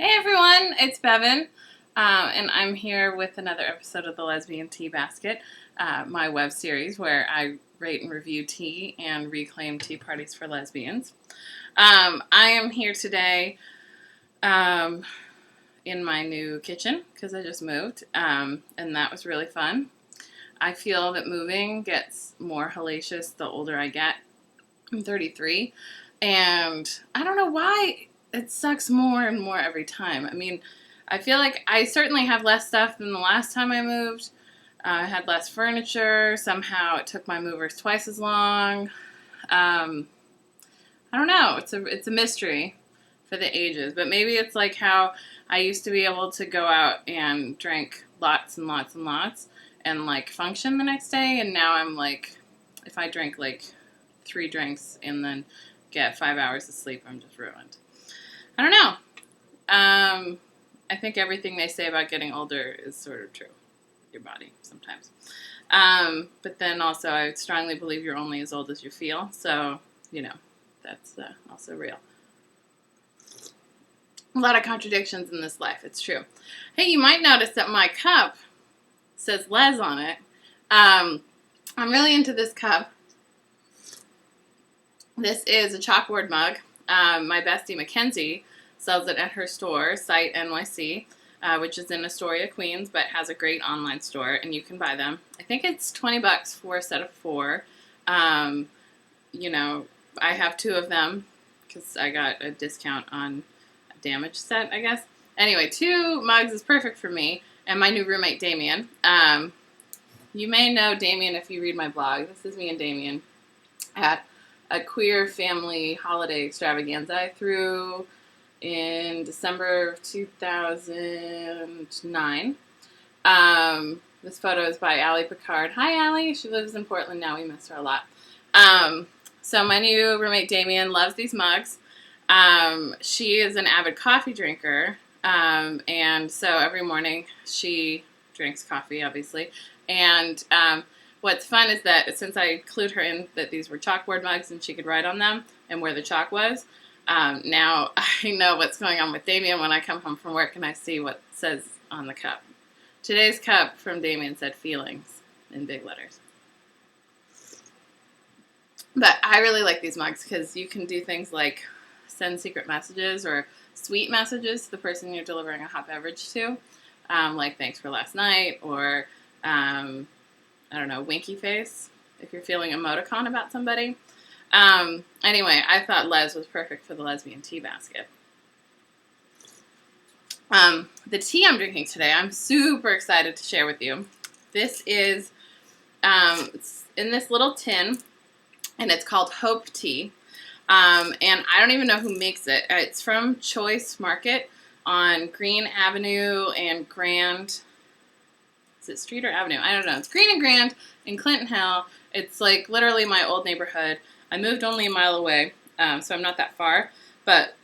Hey everyone, it's Bevin, and I'm here with another episode of the Lesbian Tea Basket, my web series where I rate and review tea and reclaim tea parties for lesbians. I am here today in my new kitchen because I just moved, and that was really fun. I feel that moving gets more hellacious the older I get. I'm 33, and I don't know why it sucks more and more every time. I mean, I feel like I certainly have less stuff than the last time I moved. I had less furniture. Somehow it took my movers twice as long. I don't know. It's a mystery for the ages. But maybe it's like how I used to be able to go out and drink lots and lots and lots and like function the next day. And now I'm like, if I drink like 3 drinks and then get 5 hours of sleep, I'm just ruined. I don't know. I think everything they say about getting older is sort of true. Your body, sometimes. But then also, I strongly believe you're only as old as you feel. So, that's also real. A lot of contradictions in this life. It's true. Hey, you might notice that my cup says Les on it. I'm really into this cup. This is a Chalkboard mug. My bestie Mackenzie sells it at her store, Site NYC, which is in Astoria, Queens, but has a great online store, and you can buy them. I think it's $20 for a set of 4. I have 2 of them because I got a discount on a damaged set, I guess. Anyway, 2 mugs is perfect for me and my new roommate, Damien. You may know Damien if you read my blog. This is me and Damien at a queer family holiday extravaganza I threw in December of 2009. This photo is by Allie Picard. Hi, Allie. She lives in Portland now. We miss her a lot. So my new roommate, Damien, loves these mugs. She is an avid coffee drinker. And so every morning she drinks coffee, obviously. And what's fun is that since I clued her in that these were Chalkboard mugs and she could write on them and where the chalk was, now I know what's going on with Damien when I come home from work and I see what says on the cup. Today's cup from Damien said feelings in big letters. But I really like these mugs because you can do things like send secret messages or sweet messages to the person you're delivering a hot beverage to, like thanks for last night or I don't know, winky face if you're feeling emoticon about somebody. Anyway, I thought Les was perfect for the lesbian tea basket. The tea I'm drinking today, I'm super excited to share with you. This is it's in this little tin, and it's called Hope Tea. And I don't even know who makes it. It's from Choice Market on Green Avenue and Grand. Is it Street or Avenue? I don't know. It's Green and Grand in Clinton Hill. It's like literally my old neighborhood. I moved only a mile away, so I'm not that far. But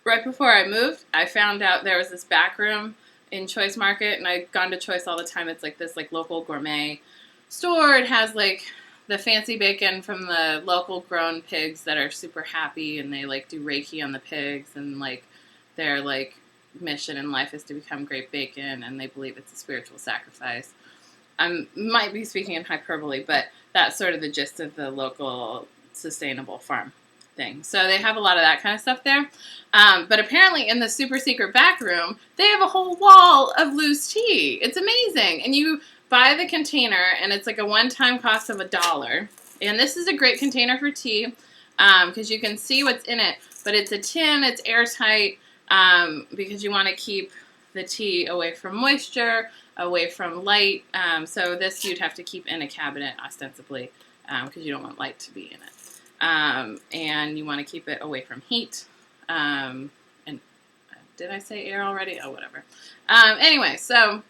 right before I moved, I found out there was this back room in Choice Market, and I'd gone to Choice all the time. It's like this like local gourmet store. It has like the fancy bacon from the local grown pigs that are super happy, and they like do Reiki on the pigs, and like their like mission in life is to become great bacon, and they believe it's a spiritual sacrifice. I might be speaking in hyperbole, but that's sort of the gist of the local sustainable farm thing. So they have a lot of that kind of stuff there. But apparently in the super secret back room, they have a whole wall of loose tea. It's amazing. And you buy the container, and it's like a one-time cost of $1. And this is a great container for tea because you can see what's in it. But it's a tin. It's airtight because you want to keep the tea away from moisture, away from light. So this you'd have to keep in a cabinet ostensibly because you don't want light to be in it. And you want to keep it away from heat. And did I say air already? Oh, whatever. Anyway, so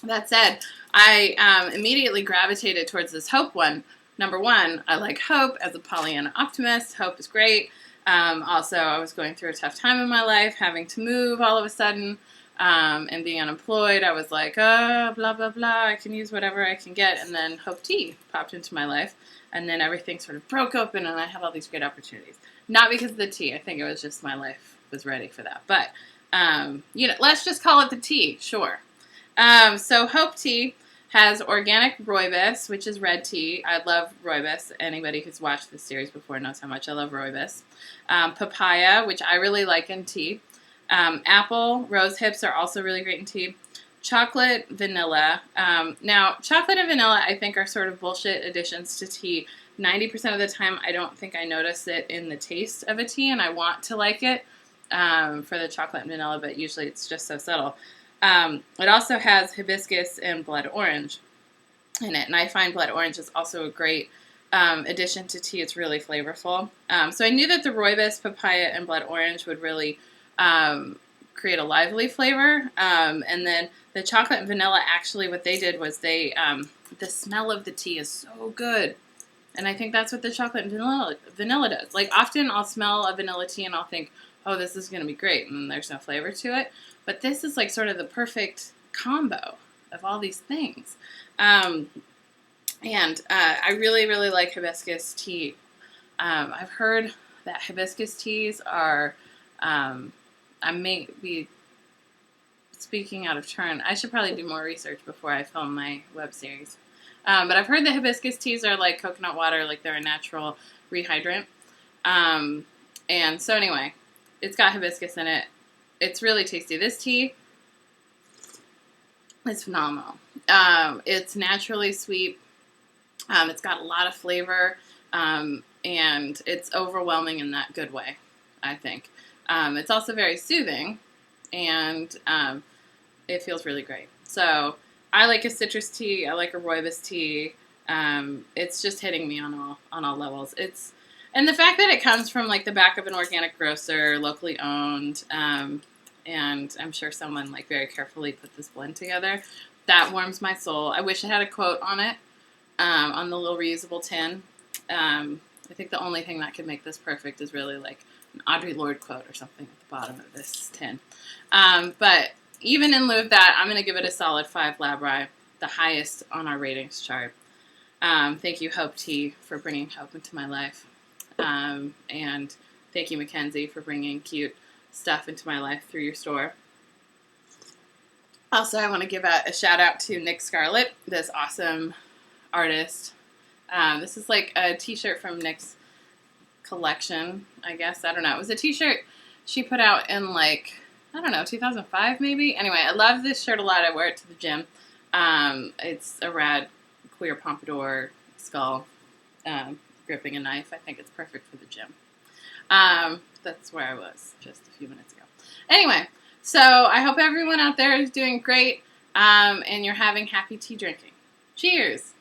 that said, I immediately gravitated towards this Hope one. Number one, I like Hope as a Pollyanna optimist. Hope is great. Also, I was going through a tough time in my life, having to move all of a sudden, and being unemployed. I was like, oh, blah, blah, blah. I can use whatever I can get. And then Hope Tea popped into my life. And then everything sort of broke open, and I had all these great opportunities. Not because of the tea. I think it was just my life was ready for that. But Let's just call it the tea, sure. So Hope Tea has organic rooibos, which is red tea. I love rooibos. Anybody who's watched this series before knows how much I love rooibos. Papaya, which I really like in tea. Apple, rose hips are also really great in tea. Chocolate, vanilla. Now, chocolate and vanilla, I think, are sort of bullshit additions to tea. 90% of the time, I don't think I notice it in the taste of a tea, and I want to like it for the chocolate and vanilla, but usually it's just so subtle. It also has hibiscus and blood orange in it, and I find blood orange is also a great addition to tea. It's really flavorful. So I knew that the rooibos, papaya, and blood orange would really create a lively flavor. And then the chocolate and vanilla, actually what they did was the smell of the tea is so good. And I think that's what the chocolate and vanilla does. Like, often I'll smell a vanilla tea and I'll think, oh, this is going to be great, and there's no flavor to it. But this is like sort of the perfect combo of all these things. I really, really like hibiscus tea. I've heard that hibiscus teas are, I may be speaking out of turn. I should probably do more research before I film my web series. But I've heard that hibiscus teas are like coconut water, like they're a natural rehydrant. And so anyway, it's got hibiscus in it. It's really tasty. This tea is phenomenal. It's naturally sweet. It's got a lot of flavor, and it's overwhelming in that good way, I think. It's also very soothing, and it feels really great. So I like a citrus tea. I like a rooibos tea. It's just hitting me on all levels. And the fact that it comes from like the back of an organic grocer, locally owned, and I'm sure someone like very carefully put this blend together, that warms my soul. I wish it had a quote on it, on the little reusable tin. I think the only thing that could make this perfect is really like an Audre Lorde quote or something at the bottom of this tin. But even in lieu of that, I'm going to give it a solid 5 Labri, the highest on our ratings chart. Thank you, Hope Tea, for bringing hope into my life. And thank you, Mackenzie, for bringing cute stuff into my life through your store. Also, I want to give a shout out to Nick Scarlett, this awesome artist. This is like a t-shirt from Nick's collection, I guess. I don't know. It was a t-shirt she put out in like, I don't know, 2005 maybe? Anyway, I love this shirt a lot. I wear it to the gym. It's a rad queer pompadour skull gripping a knife. I think it's perfect for the gym. That's where I was just a few minutes ago. Anyway, so I hope everyone out there is doing great, and you're having happy tea drinking. Cheers!